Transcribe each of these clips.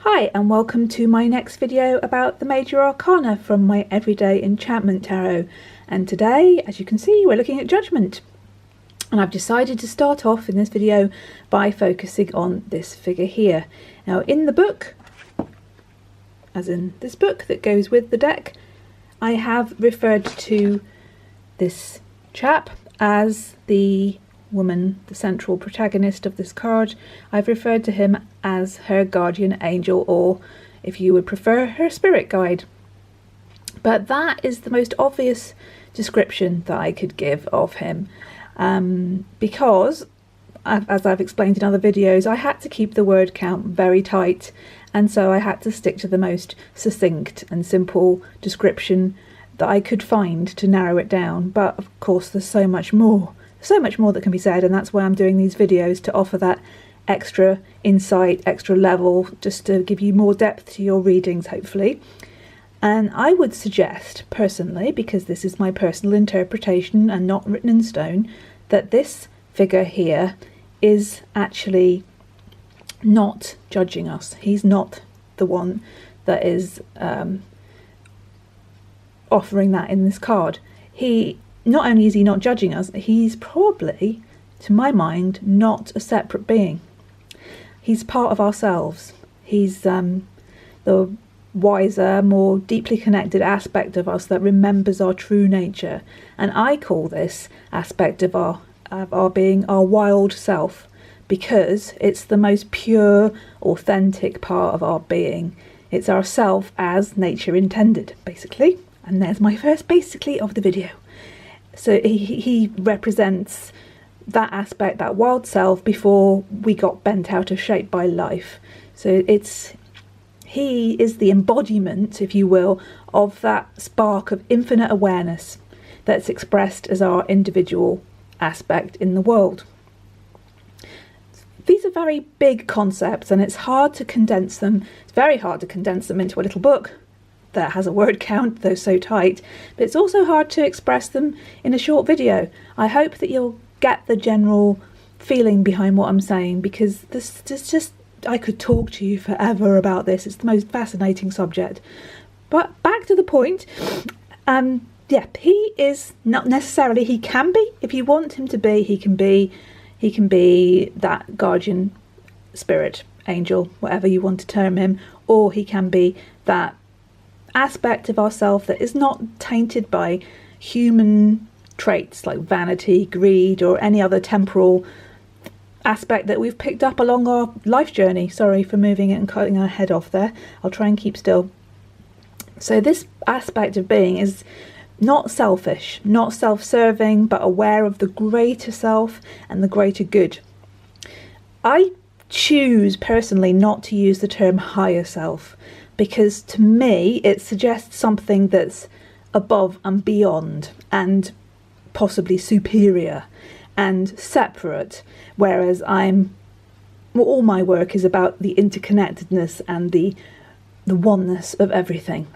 Hi and welcome to my next video about the Major Arcana from my Everyday Enchantment Tarot. And today, as you can see, we're looking at Judgement. And I've decided to start off in this video by focusing on this figure here. Now in the book, as in this book that goes with the deck, I have referred to this chap as the woman, the central protagonist of this card. I've referred to him as her guardian angel, or if you would prefer, her spirit guide. But that is the most obvious description that I could give of him, because as I've explained in other videos, I had to keep the word count very tight, and so I had to stick to the most succinct and simple description that I could find to narrow it down. But of course there's so much more that can be said, and that's why I'm doing these videos, to offer that extra insight, extra level, just to give you more depth to your readings, hopefully. And I would suggest, personally, because this is my personal interpretation and not written in stone, that this figure here is actually not judging us. He's not the one that is offering that in this card. Not only is he not judging us, he's probably, to my mind, not a separate being. He's part of ourselves. He's the wiser, more deeply connected aspect of us that remembers our true nature. And I call this aspect of our being our wild self, because it's the most pure, authentic part of our being. It's our self as nature intended, basically. And there's my first basically of the video. So he represents that aspect, that wild self, before we got bent out of shape by life. So he is the embodiment, if you will, of that spark of infinite awareness that's expressed as our individual aspect in the world. These are very big concepts, and it's hard to condense them. It's very hard to condense them into a little book that has a word count, though so tight, but it's also hard to express them in a short video. I hope that you'll get the general feeling behind what I'm saying, because this just I could talk to you forever about this. It's the most fascinating subject. But back to the point. Yeah, he is not necessarily, he can be, if you want him to be, he can be that guardian spirit, angel, whatever you want to term him, or he can be that aspect of ourself that is not tainted by human traits like vanity, greed, or any other temporal aspect that we've picked up along our life journey. Sorry for moving it and cutting our head off there. I'll try and keep still. So this aspect of being is not selfish, not self-serving, but aware of the greater self and the greater good. I choose personally not to use the term higher self, because to me it suggests something that's above and beyond and possibly superior and separate, whereas all my work is about the interconnectedness and the oneness of everything.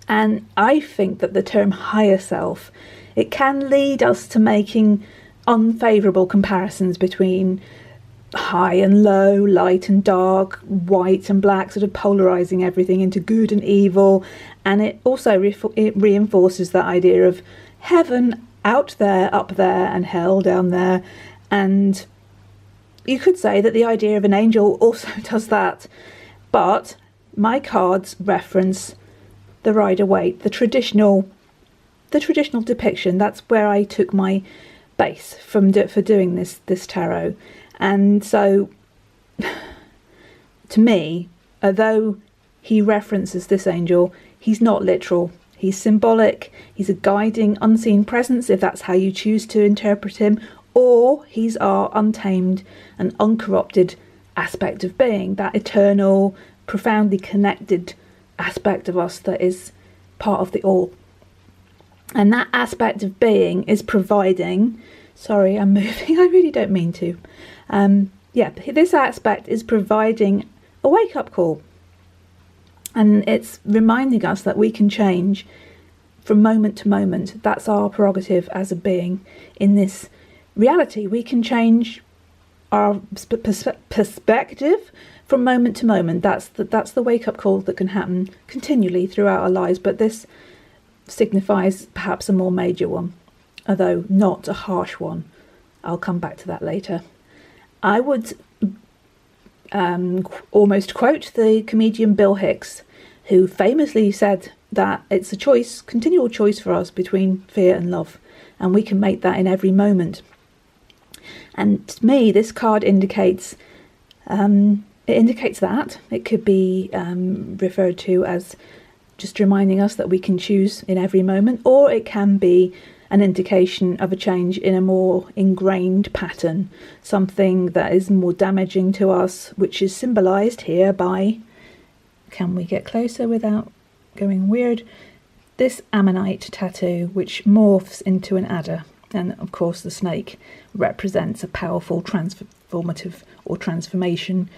And I think that the term higher self, it can lead us to making unfavourable comparisons between high and low, light and dark, white and black, sort of polarizing everything into good and evil. And it also it reinforces that idea of heaven out there, up there, and hell down there. And you could say that the idea of an angel also does that. But my cards reference the Rider-Waite, the traditional depiction. That's where I took my base for doing this tarot. And so, to me, although he references this angel, he's not literal. He's symbolic. He's a guiding, unseen presence, if that's how you choose to interpret him, or he's our untamed and uncorrupted aspect of being, that eternal, profoundly connected aspect of us that is part of the all. And that aspect of being is providing... Sorry, I'm moving. I really don't mean to. Yeah, this aspect is providing a wake-up call. And it's reminding us that we can change from moment to moment. That's our prerogative as a being in this reality. We can change our perspective from moment to moment. That's the wake-up call that can happen continually throughout our lives, but this signifies perhaps a more major one, although not a harsh one. I'll come back to that later. I would almost quote the comedian Bill Hicks, who famously said that it's a choice, continual choice for us between fear and love, and we can make that in every moment. And to me, this card indicates that. It could be referred to as just reminding us that we can choose in every moment, or it can be an indication of a change in a more ingrained pattern, something that is more damaging to us, which is symbolised here by, can we get closer without going weird, this ammonite tattoo, which morphs into an adder. And of course the snake represents a powerful transformative or transformation.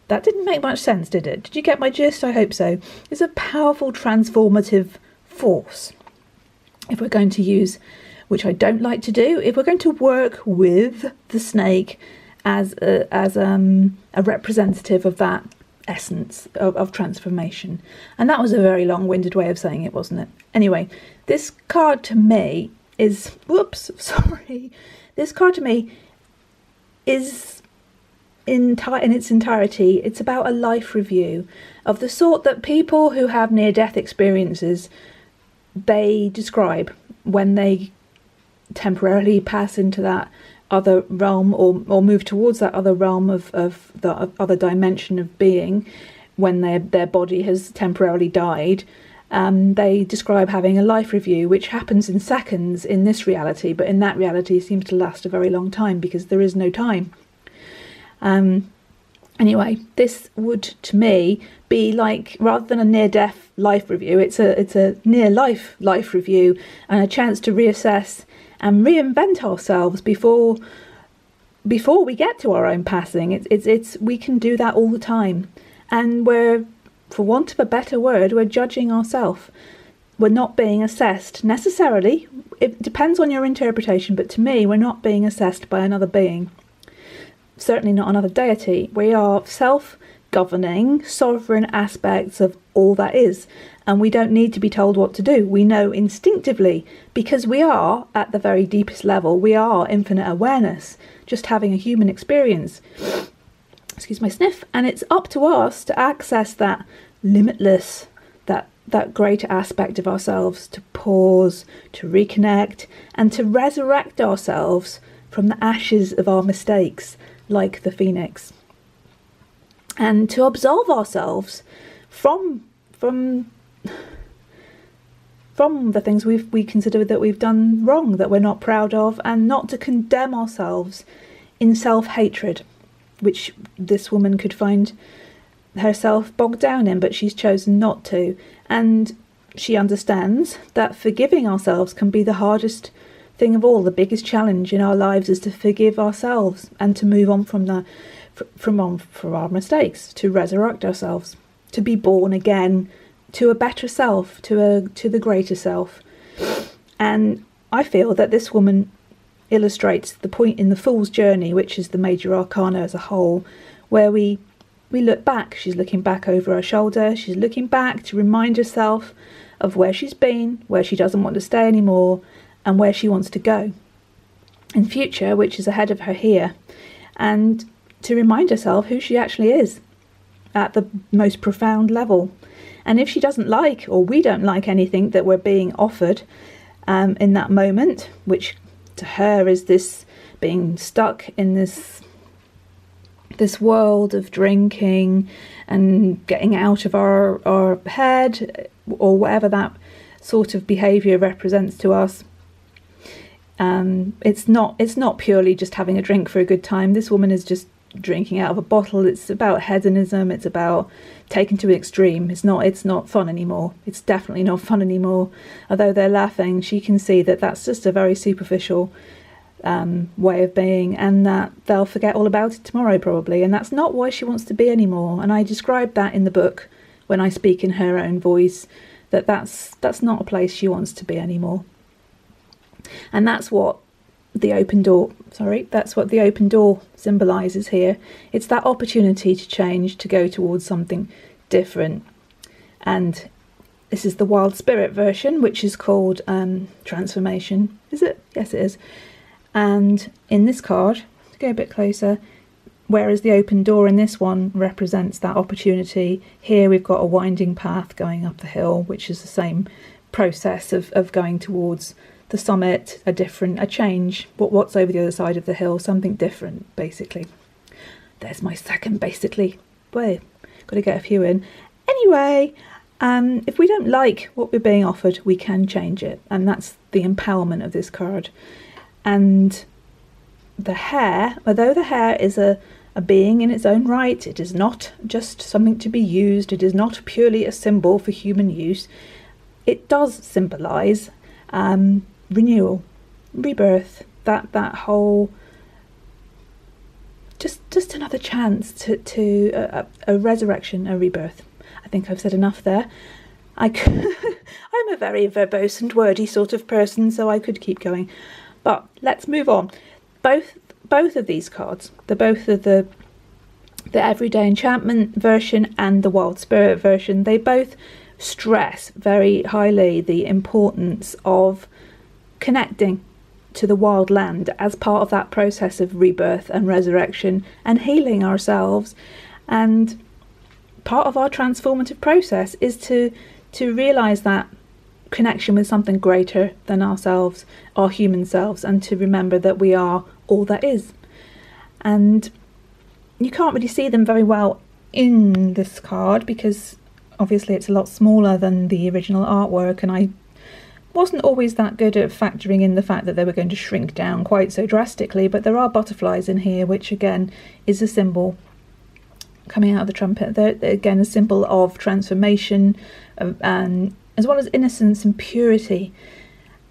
That didn't make much sense, did it? Did you get my gist? I hope so. It's a powerful transformative force. If we're going to use, which I don't like to do, if we're going to work with the snake as a representative of that essence of transformation. And that was a very long-winded way of saying it, wasn't it? Anyway, this card to me is, this card to me is in its entirety, it's about a life review of the sort that people who have near-death experiences, they describe when they temporarily pass into that other realm or move towards that other realm of the other dimension of being, when their body has temporarily died. They describe having a life review, which happens in seconds in this reality, but in that reality seems to last a very long time because there is no time. Anyway, this would to me be like, rather than a near-death life review, it's a near-life life review, and a chance to reassess and reinvent ourselves before we get to our own passing. It's we can do that all the time, and we're, for want of a better word, we're judging ourselves. We're not being assessed necessarily. It depends on your interpretation, but to me, we're not being assessed by another being. Certainly not another deity. We are self-governing, sovereign aspects of all that is, and we don't need to be told what to do. We know instinctively, because we are, at the very deepest level, we are infinite awareness, just having a human experience. Excuse my sniff. And it's up to us to access that limitless, that greater aspect of ourselves, to pause, to reconnect, and to resurrect ourselves from the ashes of our mistakes, like the phoenix, and to absolve ourselves from the things we consider that we've done wrong, that we're not proud of, and not to condemn ourselves in self-hatred, which this woman could find herself bogged down in, but she's chosen not to. And she understands that forgiving ourselves can be the hardest thing of all. The biggest challenge in our lives is to forgive ourselves and to move on from our mistakes, to resurrect ourselves, to be born again to a better self, to the greater self. And I feel that this woman illustrates the point in the Fool's Journey, which is the Major Arcana as a whole, where we look back. She's looking back over her shoulder. She's looking back to remind herself of where she's been, where she doesn't want to stay anymore, and where she wants to go in future, which is ahead of her here, and to remind herself who she actually is at the most profound level. And if she doesn't like, or we don't like, anything that we're being offered in that moment, which to her is this being stuck in this world of drinking and getting out of our head, or whatever that sort of behaviour represents to us, it's not purely just having a drink for a good time. This woman is just drinking out of a bottle. It's about hedonism. It's about taken to an extreme. It's not fun anymore. It's definitely not fun anymore. Although they're laughing, she can see that that's just a very superficial way of being, and that they'll forget all about it tomorrow probably, and that's not why she wants to be anymore. And I describe that in the book when I speak in her own voice, that's not a place she wants to be anymore. And that's what the open door. Sorry, that's what the open door symbolises here. It's that opportunity to change, to go towards something different. And this is the Wild Spirit version, which is called Transformation. Is it? Yes, it is. And in this card, to go a bit closer, whereas the open door in this one represents that opportunity, here we've got a winding path going up the hill, which is the same process of going towards the summit, a change, what's over the other side of the hill, something different, basically. There's my second basically. Well, got to get a few in. Anyway, if we don't like what we're being offered, we can change it, and that's the empowerment of this card. And the hare, although the hare is a being in its own right, it is not just something to be used, it is not purely a symbol for human use. It does symbolise renewal, rebirth, that whole just another chance to a resurrection, a rebirth. I think I've said enough there. I'm a very verbose and wordy sort of person, so I could keep going, but let's move on. Both of these cards, both of the Everyday Enchantment version and the Wild Spirit version, they both stress very highly the importance of connecting to the wild land as part of that process of rebirth and resurrection and healing ourselves. And part of our transformative process is to realise that connection with something greater than ourselves, our human selves, and to remember that we are all that is. And you can't really see them very well in this card because obviously it's a lot smaller than the original artwork, and I wasn't always that good at factoring in the fact that they were going to shrink down quite so drastically, but there are butterflies in here, which again is a symbol coming out of the trumpet. They're again a symbol of transformation, and as well as innocence and purity.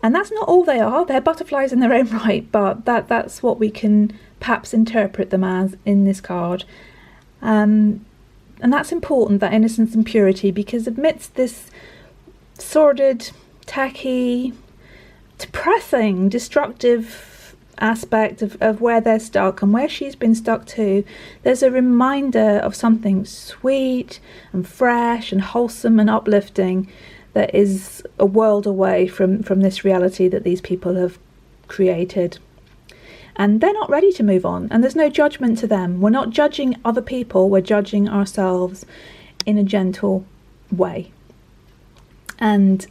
And that's not all they are. They're butterflies in their own right, but that's what we can perhaps interpret them as in this card. And that's important, that innocence and purity, because amidst this sordid, tacky, depressing, destructive aspect of where they're stuck and where she's been stuck too, there's a reminder of something sweet and fresh and wholesome and uplifting that is a world away from this reality that these people have created. And they're not ready to move on, and there's no judgment to them. We're not judging other people, we're judging ourselves in a gentle way. And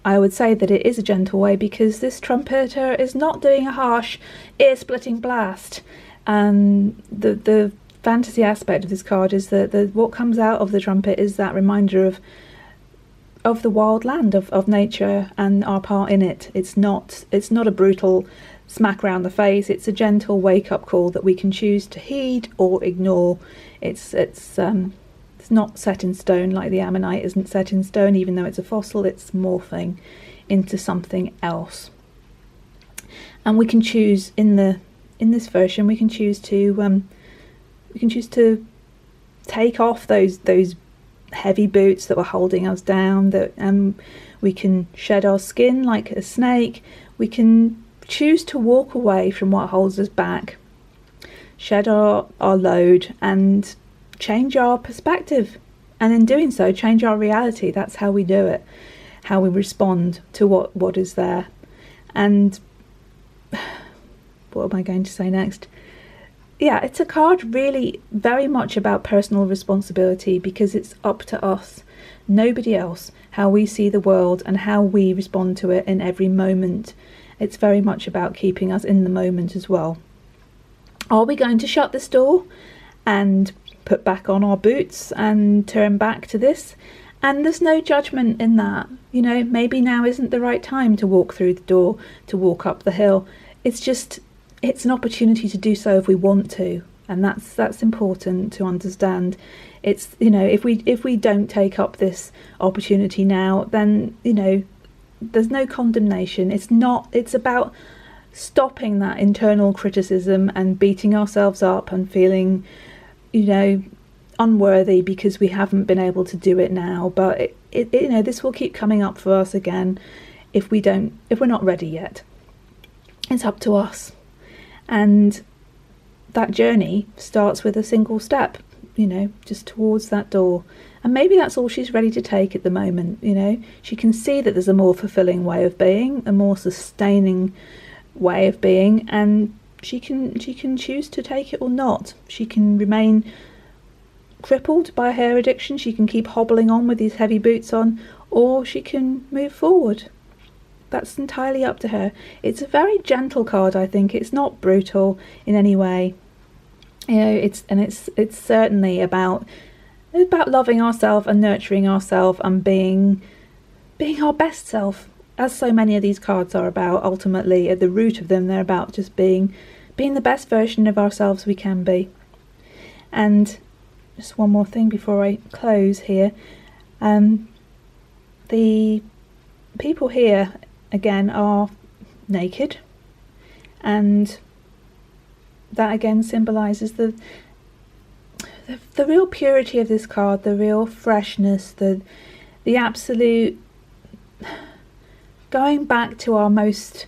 I would say that it is a gentle way because this trumpeter is not doing a harsh, ear-splitting blast. And the fantasy aspect of this card is that what comes out of the trumpet is that reminder of the wild land, of nature and our part in it. It's not a brutal smack round the face. It's a gentle wake-up call that we can choose to heed or ignore. It's not set in stone, like the ammonite isn't set in stone, even though it's a fossil. It's morphing into something else. And we can choose in this version. We can choose to take off those heavy boots that were holding us down. That we can shed our skin like a snake. We can choose to walk away from what holds us back, shed our load, and change our perspective, and in doing so change our reality. That's how we do it, how we respond to what is there. And what am I going to say next? Yeah, it's a card really very much about personal responsibility, because it's up to us, nobody else, how we see the world and how we respond to it in every moment. It's very much about keeping us in the moment as well. Are we going to shut this door and put back on our boots and turn back to this? And there's no judgment in that. You know, maybe now isn't the right time to walk through the door, to walk up the hill. It's an opportunity to do so if we want to, and that's important to understand. It's, you know, if we don't take up this opportunity now, then, you know, there's no condemnation. It's about stopping that internal criticism and beating ourselves up and feeling, you know, unworthy because we haven't been able to do it now. But it you know, this will keep coming up for us again if we're not ready yet. It's up to us. And that journey starts with a single step, you know, just towards that door. And maybe that's all she's ready to take at the moment, you know. She can see that there's a more fulfilling way of being, a more sustaining way of being, and she can choose to take it or not. She can remain crippled by her addiction, she can keep hobbling on with these heavy boots on, or she can move forward. That's entirely up to her. It's a very gentle card, I think. It's not brutal in any way. You know, it's certainly about loving ourselves and nurturing ourselves and being our best self, as so many of these cards are about. Ultimately, at the root of them, they're about just being the best version of ourselves we can be. And just one more thing before I close here. The people here, again, are naked, and that again symbolises the real purity of this card, the real freshness, the absolute going back to our most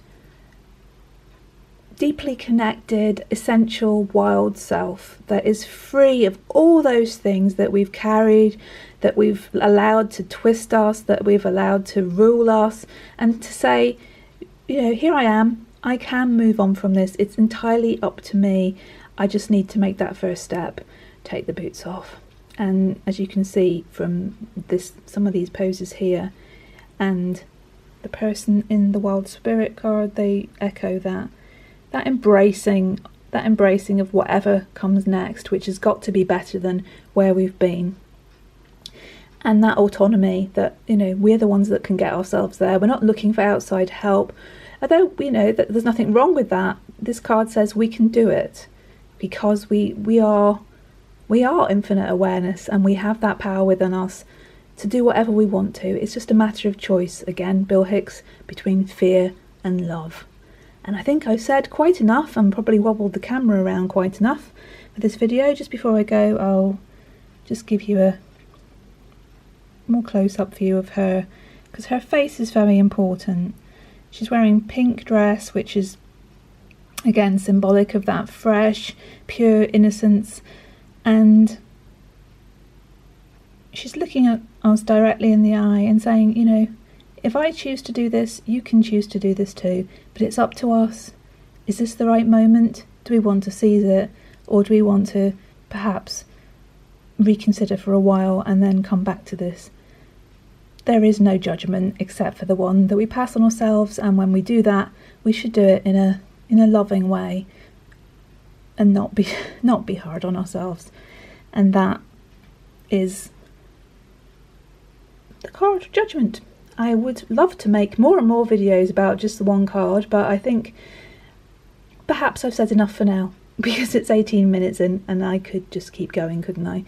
deeply connected, essential, wild self that is free of all those things that we've carried, that we've allowed to twist us, that we've allowed to rule us, and to say, you know, here I am, I can move on from this, it's entirely up to me, I just need to make that first step, take the boots off. And as you can see from some of these poses here, and the person in the Wild Spirit card, they echo that embracing of whatever comes next, which has got to be better than where we've been. And that autonomy, that, you know, we're the ones that can get ourselves there. We're not looking for outside help. Although, you know, that there's nothing wrong with that. This card says we can do it because we are infinite awareness, and we have that power within us to do whatever we want to. It's just a matter of choice. Again, Bill Hicks, between fear and love. And I think I've said quite enough, and probably wobbled the camera around quite enough for this video. Just before I go, I'll just give you a more close-up view of her, because her face is very important. She's wearing pink dress, which is again symbolic of that fresh, pure innocence, and she's looking at us directly in the eye and saying, you know, if I choose to do this, you can choose to do this too, but it's up to us. Is this the right moment? Do we want to seize it, or do we want to perhaps reconsider for a while and then come back to this? There is no judgment except for the one that we pass on ourselves, and when we do that, we should do it in a loving way and not be hard on ourselves. And that is the card Judgment. I would love to make more and more videos about just the one card, but I think perhaps I've said enough for now, because it's 18 minutes in and I could just keep going, couldn't I?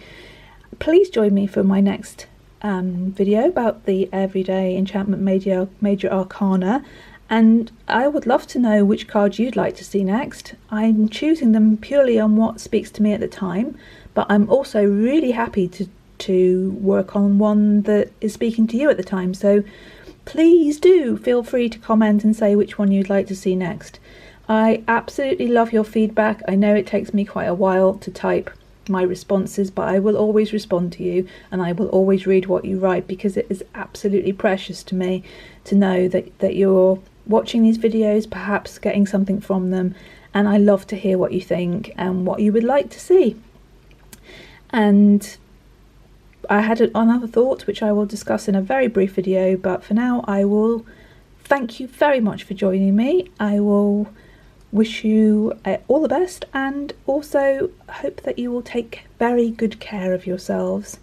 Please join me for my next video about the Everyday Enchantment Major Arcana, and I would love to know which cards you'd like to see next. I'm choosing them purely on what speaks to me at the time, but I'm also really happy to work on one that is speaking to you at the time, so please do feel free to comment and say which one you'd like to see next. I absolutely love your feedback. I know it takes me quite a while to type my responses, but I will always respond to you, and I will always read what you write, because it is absolutely precious to me to know that you're watching these videos, perhaps getting something from them, and I love to hear what you think and what you would like to see. And I had another thought which I will discuss in a very brief video, but for now I will thank you very much for joining me. I will wish you all the best, and also hope that you will take very good care of yourselves,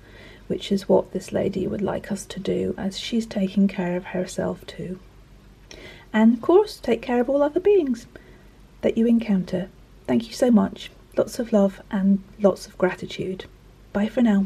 which is what this lady would like us to do, as she's taking care of herself too. And of course, take care of all other beings that you encounter. Thank you so much. Lots of love and lots of gratitude. Bye for now.